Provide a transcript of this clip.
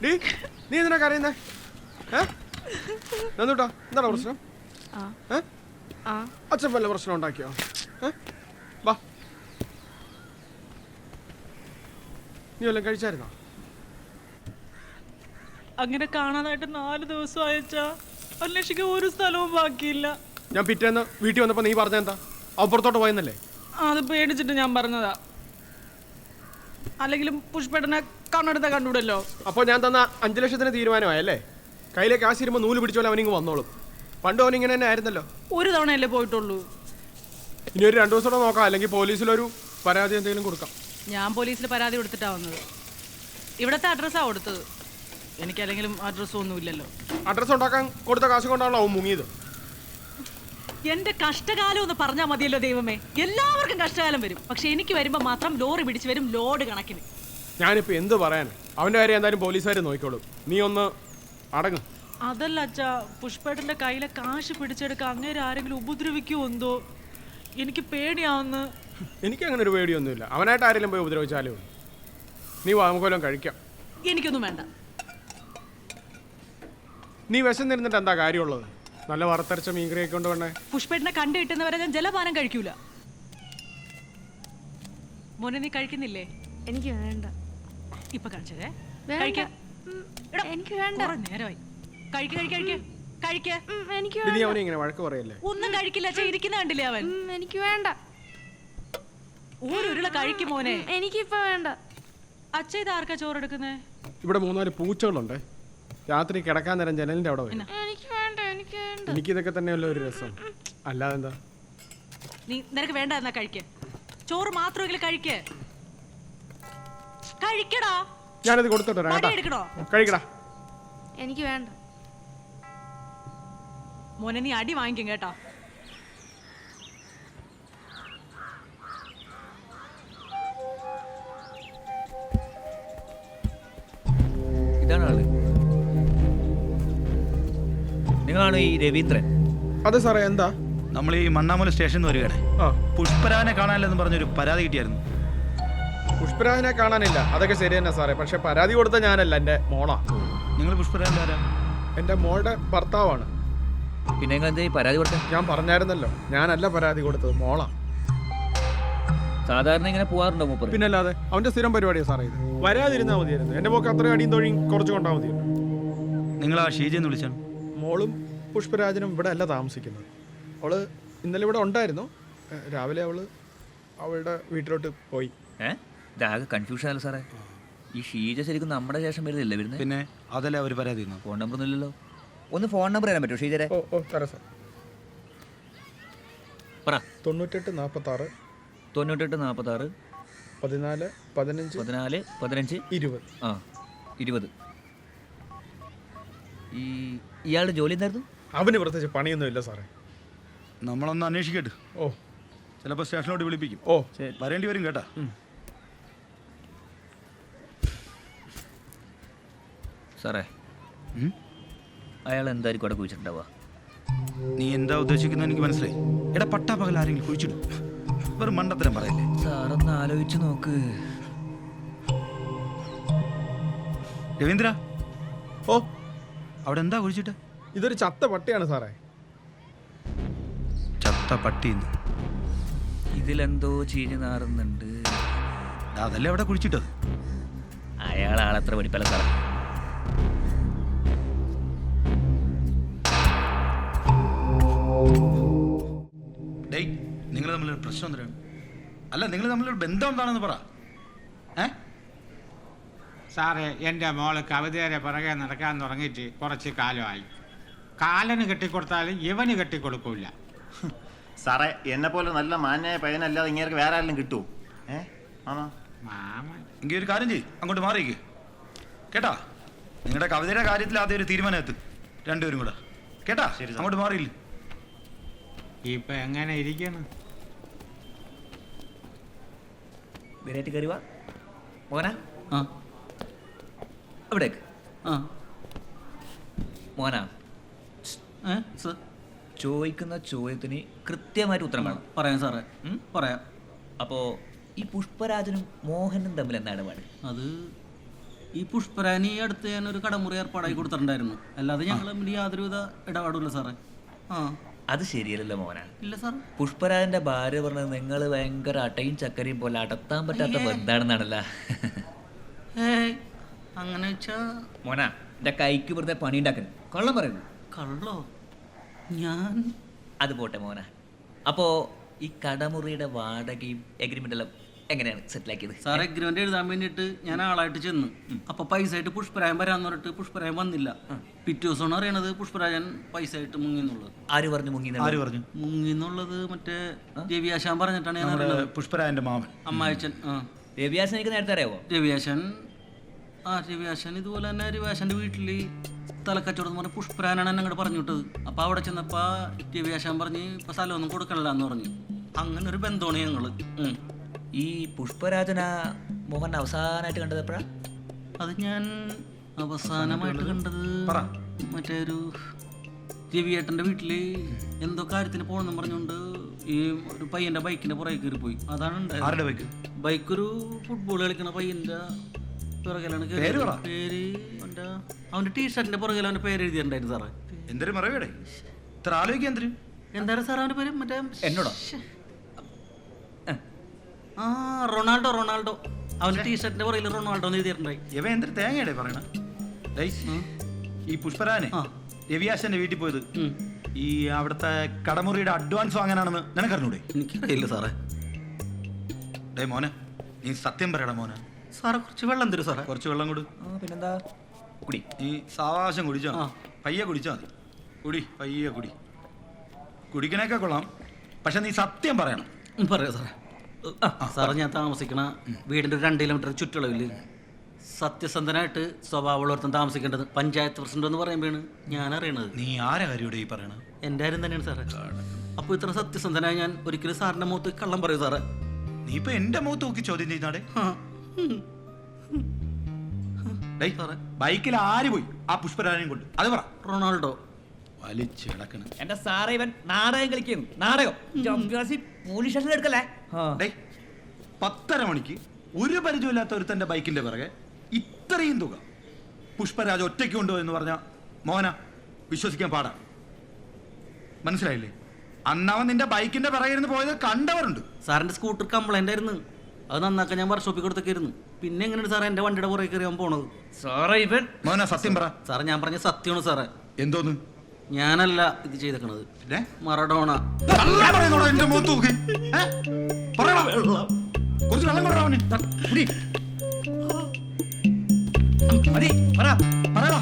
D നീ എന്തിനാ കരയുന്നേ? എന്നിട്ടോ എന്താണ് പ്രശ്നം? അച്ഛൻ വല്ല പ്രശ്നം ഉണ്ടാക്കിയോ? വാ, നീ വല്ലതും കഴിച്ചായിരുന്നോ? അങ്ങനെ കാണാനായിട്ട് 4 ദിവസം അയച്ചാ അന്വേഷിക്കാൻ ഒരു സ്ഥലവും ബാക്കിയില്ല. ഞാൻ പിറ്റേന്ന് വീട്ടിൽ വന്നപ്പോ നീ പറഞ്ഞെന്താ? അപ്പുറത്തോട്ട് പോയെന്നല്ലേ? അത് പേടിച്ചിട്ട് ഞാൻ പറഞ്ഞതാ. അല്ലെങ്കിലും പുഷ്പേട്ടനെ കണ്ണെടുത്ത കണ്ടുവിടല്ലോ. അപ്പോൾ ഞാൻ തന്ന 5 ലക്ഷത്തിന് തീരുമാനമായല്ലേ? കയ്യിലെ കാശ് ഇരുമ്പോൾ നൂല് പിടിച്ചോലെ അവനിങ്ങ് വന്നോളും. പണ്ട് അവനിങ്ങനെ തന്നെ ആയിരുന്നല്ലോ. ഒരു തവണയല്ലേ പോയിട്ടുള്ളൂ. ഇനി ഒരു 2 ദിവസം കൂടെ നോക്കാം, അല്ലെങ്കിൽ പോലീസിലൊരു പരാതി എന്തെങ്കിലും കൊടുക്കാം. ഞാൻ പോലീസിൽ പരാതി കൊടുത്തിട്ടാ വന്നത്. ഇവിടത്തെ അഡ്രസ്സാ കൊടുത്തത്. എനിക്കല്ലെങ്കിലും അഡ്രസ്സും ഒന്നുമില്ലല്ലോ. അഡ്രസ്സ് ഉണ്ടാക്കാൻ കൊടുത്ത കാശ് കൊണ്ടാണല്ലോ അവൻ മുങ്ങിയത്. എന്റെ കഷ്ടകാലം ഒന്ന് പറഞ്ഞാൽ മതിയല്ലോ ദൈവമേ. എല്ലാവർക്കും കഷ്ടകാലം വരും, പക്ഷെ എനിക്ക് വരുമ്പോ മാത്രം ലോറി പിടിച്ചു വരും, ലോഡ് കണക്കിന്. ഞാനിപ്പോ എന്ത് പറയാൻ? അവന്റെ കാര്യം എന്തായാലും പോലീസുകാർ നോക്കിക്കോളും. നീ ഒന്ന് അടങ്ങും. അതല്ല അച്ഛാ, പുഷ്പേട്ടന്റെ കയ്യിലെ കാശ് പിടിച്ചെടുക്കാൻ അങ്ങേരെ ആരെങ്കിലും ഉപദ്രവിക്കുമോ എന്തോ, എനിക്ക് പേടിയാവുന്നു. എനിക്ക് അങ്ങനെ ഒരു പേടിയൊന്നുമില്ല. അവനായിട്ട് ആരെങ്കിലും പോയി ഉപദ്രവിച്ചാലേ ഉള്ളൂ. നീ വാ, നമുക്ക് വല്ലതും കഴിക്കാം. എനിക്കൊന്നും വേണ്ട. നീ വിശന്നിരുന്നിട്ട് എന്താ കാര്യമുള്ളത്? നല്ല വറുത്തരച്ച മീൻകറിയൊക്കെ കൊണ്ട് വേണ്ടേ? പുഷ്പേട്ടനെ കണ്ടു കിട്ടുന്നവരെ ഞാൻ ജലപാനം കഴിക്കൂല. മോനെ നീ കഴിക്കുന്നില്ലേ? എനിക്ക് വേണ്ട. ഇപ്പൊ കഴിച്ചതേ എനിക്ക് വേണ്ട. നേരമായി. എനിക്ക് നീ അവനെ ഇങ്ങനെ വഴക്ക് പറയല്ലേ? ഒന്നും കഴിക്കില്ല. ഇരിക്കുന്ന കണ്ടില്ലേ അവൻ? എനിക്ക് വേണ്ട. ഒരു കഴിക്കും മോനെ. എനിക്കിപ്പോ വേണ്ട. അച്ഛ ഇത് ആർക്കാ ചോറെടുക്കുന്നേ? ഇവിടെ 3-4 പൂച്ചകളുണ്ട്. രാത്രി കിടക്കാൻ നേരം ജനലിന്റെ അവിടെ വരും. എനിക്കിതൊക്കെ തന്നെയല്ലോ ഒരു രസം, അല്ലാതെന്താ? നിനക്ക് വേണ്ട എന്നാ കഴിക്ക. ചോറ് മാത്രമെങ്കിലും കഴിക്കടാ. ഞാനത് കൊടുത്തോട്ടെ. കഴിക്കടാ. എനിക്ക് വേണ്ട. മോനെ നീ അടി വാങ്ങിക്കും കേട്ടോ. ഇതാണ് ആള്. നിങ്ങളാണ് ഈ രവീന്ദ്രൻ? അതെ സാറേ. എന്താ? നമ്മൾ ഈ മണ്ണാമല സ്റ്റേഷനിൽ നിന്ന് വരികയാണ്. പുഷ്പരാജനെ കാണാനില്ലെന്ന് പറഞ്ഞൊരു പരാതി കിട്ടിയായിരുന്നു. പുഷ്പരാജനെ കാണാനില്ല, അതൊക്കെ ശരി തന്നെ സാറേ. പക്ഷെ പരാതി കൊടുത്ത ഞാനല്ല, എൻ്റെ മോളാ. നിങ്ങൾ പുഷ്പരാജൻ ആരാ? എൻ്റെ മോളുടെ ഭർത്താവാണ്. പിന്നെ എന്താ ഈ പരാതി കൊടുത്തത്? ഞാൻ പറഞ്ഞായിരുന്നല്ലോ, ഞാനല്ല പരാതി കൊടുത്തത്, മോളാ. സാധാരണ ഇങ്ങനെ പോകാറുണ്ടോ മൂപ്പർ? പിന്നല്ലാതെ, അവന്റെ സ്ഥിരം പരിപാടിയാണ് സാറേ ഇത്. വരാതിരുന്നാ മതിയായിരുന്നു. എൻ്റെ മോക്ക് അത്രയും അടിയും തൊഴിയും കുറച്ച് കൊണ്ടാൽ മതിയല്ലോ. നിങ്ങൾ ആ ഷീജയെന്ന് വിളിച്ചാണ്? മോളും പുഷ്പരാജനും ഇവിടെ അല്ല താമസിക്കുന്നത്. അവള് ഇന്നലെ ഇവിടെ ഉണ്ടായിരുന്നു. രാവിലെ അവളുടെ വീട്ടിലോട്ട് പോയി. ഇതാകെ കൺഫ്യൂഷൻ അല്ല സാറേ. ഈ ഷീജ ശരിക്കും നമ്മുടെ ശേഷം വരുന്നില്ല വരുന്നത്? പിന്നെ അതല്ലേ ഒരു പരാതി. ഫോൺ നമ്പർ ഒന്നും ഇല്ലല്ലോ. ഒന്ന് ഫോൺ നമ്പർ തരാൻ പറ്റുമോ ഷീജരെ? ഓ തരാം സാർ. പറ. 98 46 98 46 14 15 14 15 20. ആ 20. ഇയാളുടെ ജോലി എന്തായിരുന്നു? അവന് പ്രത്യേകിച്ച് പണിയൊന്നും ഇല്ല സാറേ. നമ്മളൊന്ന് അന്വേഷിക്കട്ടെ. ഓ, ചിലപ്പോൾ സ്റ്റേഷനിലോട്ട് വിളിപ്പിക്കും. ഓ വരേണ്ടി വരും കേട്ടാ. സാറേ, അയാൾ എന്തായിരിക്കും അവിടെ കുഴിച്ചിട്ടുണ്ടാവുക? നീ എന്താ ഉദ്ദേശിക്കുന്നത് എനിക്ക് മനസ്സിലായി. എടാ, പട്ടാ പകൽ ആരെങ്കിലും കുഴിച്ചിടും? വെറും മണ്ടത്തരം പറയല്ലേ. സാറൊന്ന് ആലോചിച്ച് നോക്ക്. രവീന്ദ്ര, ഓ, അവിടെ എന്താ കുഴിച്ചിട്ട്? ഇതൊരു ചത്ത പട്ടിയാണ് സാറേ. ചത്ത പട്ടി? ഇതിലെന്തോ ചീഞ്ഞ് നാറുന്നുണ്ട്. അതല്ലേ അവിടെ കുഴിച്ചിട്ടത്? അയാൾ ആളെത്ര പഠിപ്പല്ല സാറേ. ഡേയ്, നിങ്ങൾ തമ്മിലൊരു പ്രശ്നം എന്തിനാണ്? അല്ല, നിങ്ങൾ തമ്മിലൊരു ബന്ധം എന്താണെന്ന് പറ. സാറേ, എൻ്റെ മോള് കവിതയുടെ പുറകെ നടക്കാൻ തുടങ്ങിയിട്ട് കുറച്ച് കാലമായി. കാലന് കെട്ടിക്കൊടുത്താലും ഇവന് കെട്ടിക്കൊടുക്കൂല. സാറേ, എന്നെ പോലെ നല്ല മാന്യായ പയ്യനല്ലാതെ ഇങ്ങനെ വേറെ ആരെങ്കിലും കിട്ടുമോ? മാമൻ എങ്കിൽ ഒരു കാര്യം ചെയ്യ്, അങ്ങോട്ട് മാറിയിക്ക് കേട്ടാ. നിങ്ങളുടെ കവിതയുടെ കാര്യത്തിൽ ആദ്യം ഒരു തീരുമാനം എത്തും രണ്ടുപേരും കൂടെ കേട്ടാ. അങ്ങോട്ട് മാറിയില്ല. ഇപ്പൊ എങ്ങനെ ഇരിക്കണം? വെറൈറ്റി കയറി വാ മോനാ. അവിടേക്ക്. മോനാ, ചോദിക്കുന്ന ചോദ്യത്തിന് കൃത്യമായിട്ട് ഉത്തരം വേണം. പറയാം സാറേ, പറയാം. അപ്പോൾ ഈ പുഷ്പരാജനും മോഹനും തമ്മിൽ എന്താണ് പാട്? അത് ഈ പുഷ്പരാനി അടുത്ത് ഞാൻ ഒരു കടമുറി ഏർപ്പാടായി കൊടുത്തിട്ടുണ്ടായിരുന്നു. അല്ലാതെ ഞങ്ങൾ തമ്മിൽ യാതൊരുവിധ ഇടപാടില്ല സാറേ. ആ അത് ശരിയല്ലല്ലോ മോന. ഇല്ല സാർ. പുഷ്പരാജന്റെ ഭാര്യ പറഞ്ഞത് നിങ്ങൾ ഭയങ്കര അട്ടയും ചക്കരയും പോലെ അടത്താൻ പറ്റാത്ത ബന്ധാണെന്നാണല്ലോ. ഏയ് അങ്ങനെ വെച്ചാ മോന എന്റെ കൈക്ക് വെറുതെ പണി ഉണ്ടാക്കൻ കള്ളം പറയുന്നു. കള്ളോ? ഞാൻ അത് പോട്ടെ മോന. അപ്പോ ഈ കടമുറിയുടെ വാടകയും എഗ്രിമെന്റ് എല്ലാം എങ്ങനെയാണ് സെറ്റിലാക്കിയത്? സാർ എഗ്രിമെന്റ് എഴുതാൻ വേണ്ടിയിട്ട് ഞാൻ ആളായിട്ട് ചെന്നു. അപ്പൊ പൈസ ആയിട്ട് പുഷ്പരാജൻ വരാന്ന് പറഞ്ഞിട്ട് പുഷ്പരാജൻ വന്നില്ല. പിറ്റേ ദിവസമാണ് അറിയണത് പുഷ്പരാജൻ പൈസ ആയിട്ട് മുങ്ങി എന്നുള്ളത്. ആര് പറഞ്ഞു മുങ്ങി? ആര് പറഞ്ഞു മുങ്ങി എന്നുള്ളത്? മറ്റേ രവിയാശാൻ പറഞ്ഞിട്ടാണ് ഞാൻ അറിയുന്നത്. പുഷ്പരാജന്റെ മാമൻ അമ്മായച്ചൻ. ആ രവിയാസൻ എനിക്ക് നേരത്തെ അറിയാവോ? രവിയാശൻ ഇതുപോലെ തന്നെ രവിയാശന്റെ വീട്ടിൽ തലക്കച്ചവടം എന്ന് പറഞ്ഞ പുഷ്പരാനാണ് എന്നെ അങ്ങോട്ട് പറഞ്ഞു വിട്ടത്. അപ്പൊ അവിടെ ചെന്നപ്പോ രവിയാശാൻ പറഞ്ഞ് ഇപ്പൊ സ്ഥലമൊന്നും കൊടുക്കണില്ല എന്ന് പറഞ്ഞു. അങ്ങനെ ഒരു ബന്ധമാണ് ഞങ്ങള്. ഈ പുഷ്പരാജന മോഹൻ അവസാനമായിട്ട് കണ്ടത് എപ്പോഴാ? അത് ഞാൻ അവസാനമായിട്ട് കണ്ടത് മറ്റേ ഒരു രവിയേട്ടൻ്റെ വീട്ടിൽ എന്തോ കാര്യത്തിന് പോകണമെന്ന് പറഞ്ഞുകൊണ്ട് ഈ ഒരു പയ്യൻ്റെ ബൈക്കിൻ്റെ പുറകെ കയറി പോയി. അതാണ് ഉണ്ടായത്. ബൈക്ക് ഒരു ഫുട്ബോൾ കളിക്കണ പയ്യൻ്റെ പുറകിലാണ് പേര് അവൻ്റെ ടീഷർട്ടിൻ്റെ പുറകിൽ അവൻ്റെ പേര് എഴുതിയിട്ടുണ്ടായിരുന്നു സാറേ. എന്തൊരു മറവിടെ ഇത്ര ആലോചിക്കാൻ എന്തിനും? എന്താണ് സാർ അവൻ്റെ പേര്? മറ്റേ എന്നോടോ? ആ റൊണാൾഡോ. അവൻ്റെ ടീഷർട്ടിൻ്റെ പുറകിൽ റൊണാൾഡോ എന്ന് എഴുതിയിട്ടുണ്ടായി. ഇവ എന്തൊരു തേങ്ങയുടെ പറയണ? ഈ പുഷ്പരാനെ രവിയാശന്റെ വീട്ടിൽ പോയത് ഈ അവിടുത്തെ കടമുറിയുടെ അഡ്വാൻസ് വാങ്ങാനാണെന്ന് നിനക്കറിഞ്ഞൂടെ? എനിക്കറിയില്ല സാറേ. ഡേ മോനെ, നീ സത്യം പറയടാ മോനെ. സാറേ കുറച്ച് വെള്ളം തരും സാറേ. കുറച്ച് വെള്ളം കൊടു. പിന്നെന്താ? കുടി. നീ സാവകാശം കുടിച്ചോ? പയ്യെ കുടിച്ചാ മതി. പയ്യെ കുടി. കുടിക്കണേക്കെ കൊള്ളാം, പക്ഷെ നീ സത്യം പറയണം. പറയാം സാറേ. സാറേ ഞാൻ താമസിക്കണ വീടിൻ്റെ ഒരു 2 കിലോമീറ്റർ ചുറ്റളവിൽ സത്യസന്ധനായിട്ട് സ്വഭാവമുള്ളവർത്തും താമസിക്കേണ്ടത് പഞ്ചായത്ത് പ്രസിഡന്റ് എന്ന് പറയുമ്പോഴാണ് ഞാൻ അറിയണത്. നീ ആരെ കാര്യോടെ ഈ പറയണത്? എൻ്റെ കാര്യം തന്നെയാണ് സാറേ. അപ്പോൾ ഇത്ര സത്യസന്ധനായി ഞാൻ ഒരിക്കലും സാറിൻ്റെ മുഖത്ത് കള്ളം പറയൂ സാറേ. നീ ഇപ്പൊ എന്റെ മുഖത്ത് നോക്കി ചോദ്യം ചെയ്യുന്നാടെ? ബൈക്കിൽ ആര് പോയി ആ പുഷ്പരാജനെയും കൊണ്ട്? അത് പറ. റൊണാൾഡോ. വലിച്ചിടക്കണ എന്റെ സാറേ, ഇവൻ നാടകം കളിക്കുന്നു. നാടകം പോലീസ് സ്റ്റേഷനിൽ എടുക്കല്ലേ? 10:30 മണിക്ക് ഒരു പരിചയമില്ലാത്ത ഒരുത്തന്റെ ബൈക്കിന്റെ പിറകെ ഇത്രയും തുക പുഷ്പരാജ് ഒറ്റയ്ക്ക് കൊണ്ടുപോയെന്ന് പറഞ്ഞ മോഹന വിശ്വസിക്കാൻ പാടാണ്. മനസ്സിലായില്ലേ? അന്നവൻ നിന്റെ ബൈക്കിന്റെ പിറകെ ഇരുന്ന് പോയത് കണ്ടവരുണ്ട്. സാറിൻ്റെ സ്കൂട്ടർ കംപ്ലൈൻ്റ് ആയിരുന്നു. അത് നന്നാക്കാൻ ഞാൻ വർക്ക്ഷോപ്പിൽ കൊടുത്തേക്കായിരുന്നു. പിന്നെ എങ്ങനെയാണ് സാറേ എൻ്റെ വണ്ടിയുടെ പുറകെ കയറി അവൻ പോണത്? സാറേ ഇവൻ മോഹന സത്യം പറ. സാറേ ഞാൻ പറഞ്ഞ സത്യമാണ് സാറേ. എന്തോന്ന്? ഞാനല്ല ഇത് ചെയ്തേക്കണത്, മറഡോണ. എന്റെ മുഖത്ത് നോക്കി കുറച്ച് വെള്ളം കൊണ്ടുവരാ. മതി പറ. പറയടാ.